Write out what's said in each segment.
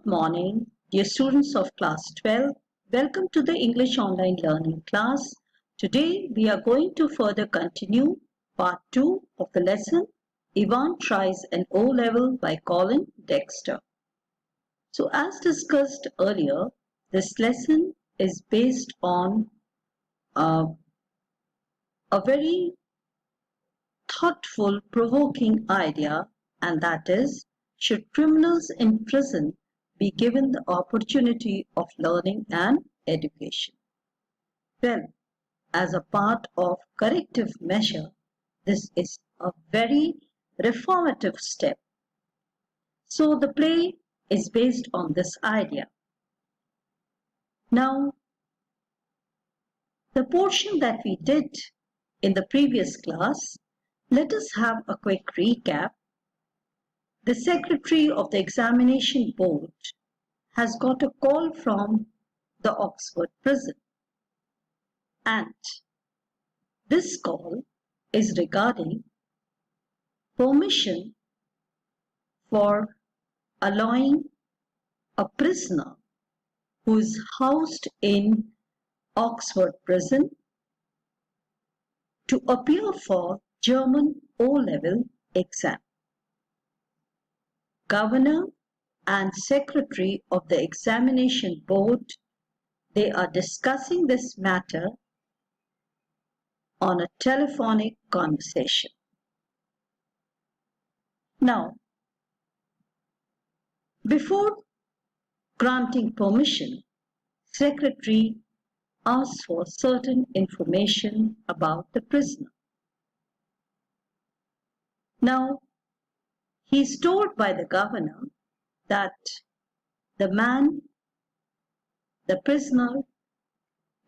Good morning, dear students of class 12. Welcome to the English online learning class. Today we are going to further continue part 2 of the lesson Ivan Tries an O-Level by Colin Dexter. So as discussed earlier, this lesson is based on a very thoughtful, provoking idea, and that is, should criminals in prison be given the opportunity of learning and education? Well, as a part of corrective measure, this is a very reformative step. So the play is based on this idea. Now, the portion that we did in the previous class, let us have a quick recap. The Secretary of the Examination Board has got a call from the Oxford prison, and this call is regarding permission for allowing a prisoner who is housed in Oxford prison to appear for German O-Level exam. Governor and Secretary of the Examination Board, they are discussing this matter on a telephonic conversation. Now, before granting permission, Secretary asks for certain information about the prisoner. Now, he is told by the governor that the prisoner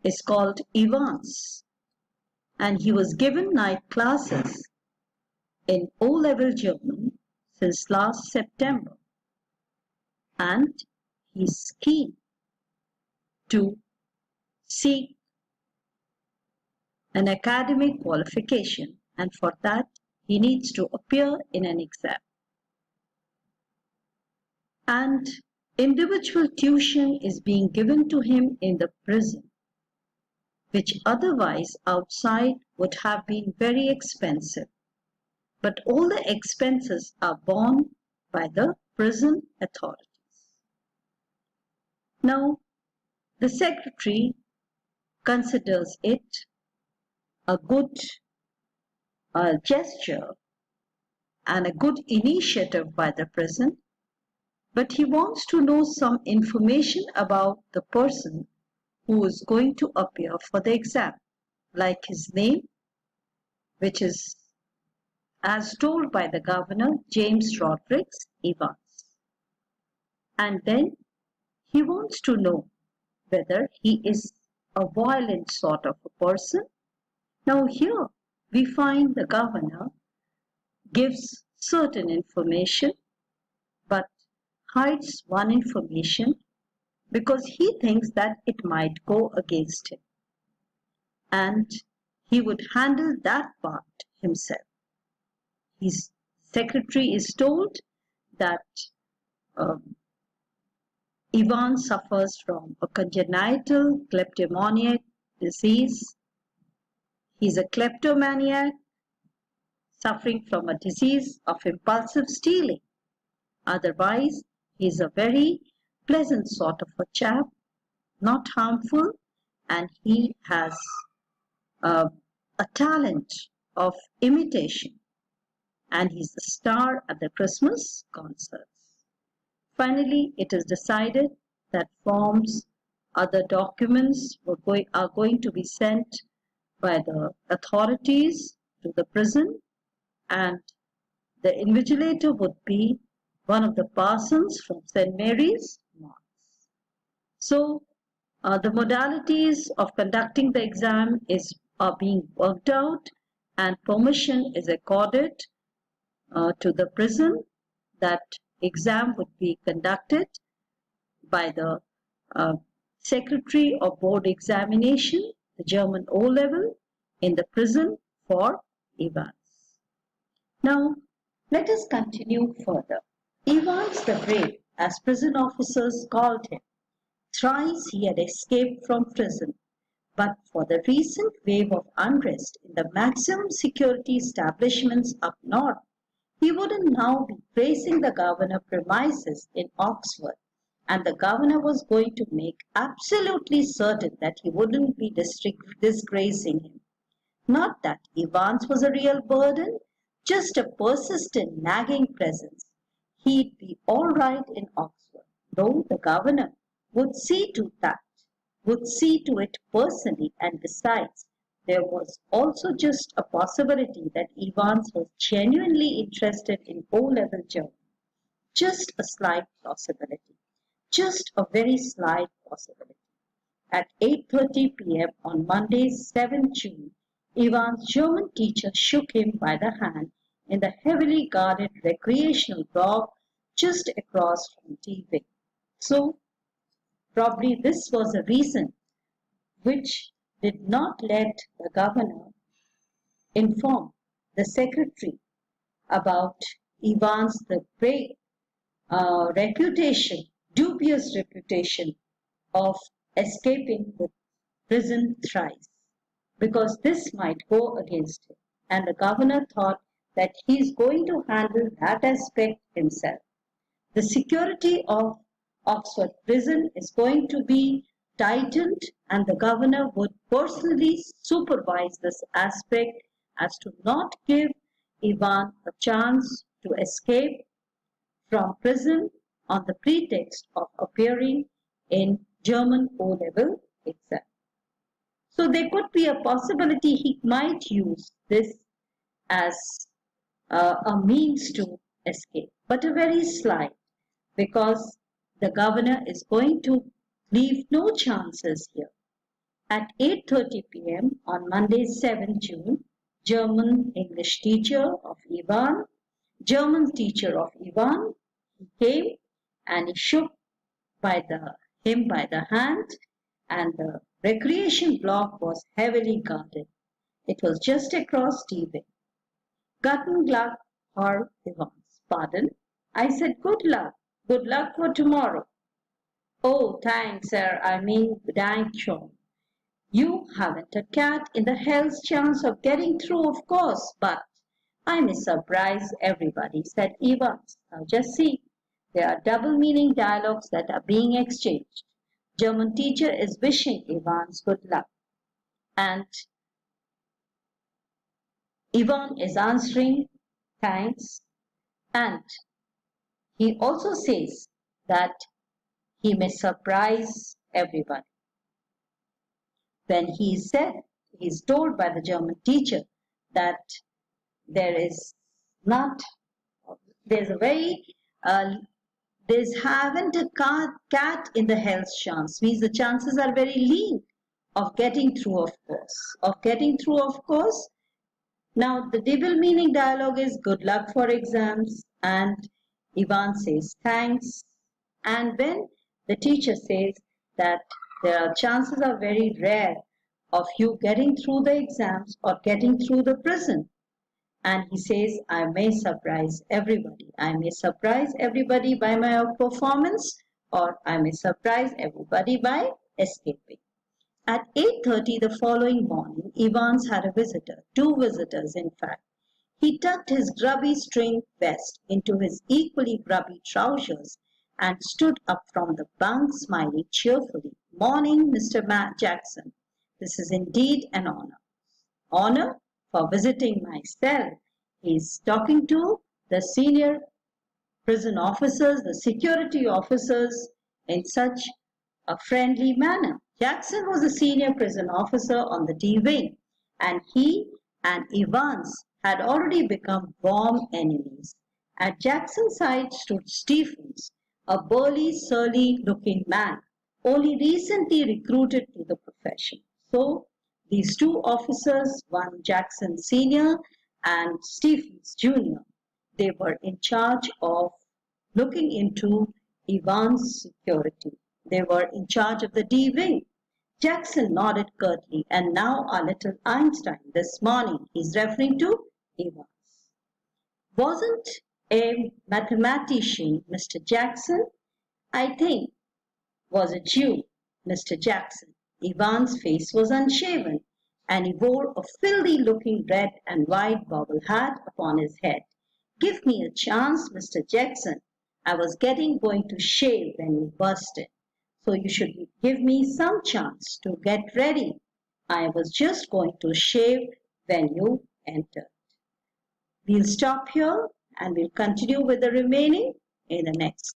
is called Evans, and he was given night classes in O-Level German since last September, and he is keen to seek an academic qualification, and for that he needs to appear in an exam. And individual tuition is being given to him in the prison, which otherwise outside would have been very expensive. But all the expenses are borne by the prison authorities. Now, the secretary considers it a good gesture and a good initiative by the prison, but he wants to know some information about the person who is going to appear for the exam, like his name, which is, as told by the governor, James Rodrigues Evans. And then he wants to know whether he is a violent sort of a person. Now here we find the governor gives certain information but hides one information because he thinks that it might go against him, and he would handle that part himself. His secretary is told that Ivan suffers from a congenital kleptomaniac disease. He's a kleptomaniac suffering from a disease of impulsive stealing. Otherwise, he's a very pleasant sort of a chap, not harmful, and he has a talent of imitation, and he's the star at the Christmas concerts. Finally, it is decided that forms, other documents are going to be sent by the authorities to the prison, and the invigilator would be one of the parsons from St. Mary's Monks. So the modalities of conducting the exam are being worked out, and permission is accorded to the prison that exam would be conducted by the Secretary of Board Examination, the German O-Level, in the prison for Evans. Now, let us continue further. Evans the Brave as prison officers called him. Thrice he had escaped from prison, but for the recent wave of unrest in the maximum security establishments up north, he wouldn't now be gracing the governor premises in Oxford, and the governor was going to make absolutely certain that he wouldn't be disgracing him. Not that Evans was a real burden, just a persistent nagging presence. He'd be all right in Oxford, though the governor would see to that, would see to it personally, and besides, there was also just a possibility that Evans was genuinely interested in O-level German. Just a slight possibility. Just a very slight possibility. At 8:30 p.m. on Monday, 7th June, Ivan's German teacher shook him by the hand in the heavily guarded recreational block just across from T-Wing. So, probably this was a reason which did not let the governor inform the secretary about Ivan's the great reputation, dubious reputation of escaping the prison thrice, because this might go against him. And the governor thought that he is going to handle that aspect himself. The security of Oxford prison is going to be tightened, and the governor would personally supervise this aspect as to not give Ivan a chance to escape from prison on the pretext of appearing in German O-level exam. So there could be a possibility he might use this as a means to escape, but a very slight, because the governor is going to leave no chances here. At 8:30 p.m. on Monday, 7th June, German English teacher of Ivan, German teacher of Ivan, he came and he shook him by the hand, and the recreation block was heavily guarded. It was just across T-Wing. Guten luck, Herr Evans. Pardon? I said good luck. Good luck for tomorrow. Oh, thanks, sir. I mean, Dankeschön. You haven't a cat in the hell's chance of getting through, of course, but I may surprise everybody, said Evans. Now just see. There are double-meaning dialogues that are being exchanged. German teacher is wishing Evans good luck, and Ivan is answering thanks, and he also says that he may surprise everybody. When he is told by the German teacher that there's haven't a cat in the hell's chance, means the chances are very lean of getting through, of course. Now the double meaning dialogue is good luck for exams, and Ivan says thanks, and when the teacher says that chances are very rare of you getting through the exams or getting through the prison, and he says, I may surprise everybody. I may surprise everybody by my performance, or I may surprise everybody by escaping. At 8:30 the following morning, Evans had a visitor, two visitors in fact. He tucked his grubby string vest into his equally grubby trousers and stood up from the bunk smiling cheerfully. Morning, Mr. Jackson. This is indeed an honor. Honor for visiting my cell. He's talking to the senior prison officers, the security officers, in such a friendly manner. Jackson was a senior prison officer on the D wing, and he and Evans had already become warm enemies. At Jackson's side stood Stephens, a burly, surly-looking man, only recently recruited to the profession. So, these two officers, one Jackson Sr. and Stephens Jr., they were in charge of looking into Evans' security. They were in charge of the D wing. Jackson nodded curtly, and now our little Einstein this morning, he's referring to Evans, wasn't a mathematician, Mr. Jackson. I think. Was it you, Mr. Jackson? Ivan's face was unshaven, and he wore a filthy-looking red and white bobble hat upon his head. Give me a chance, Mr. Jackson. I was going to shave when you burst in, so you should give me some chance to get ready. I was just going to shave when you entered. We'll stop here and we'll continue with the remaining in the next.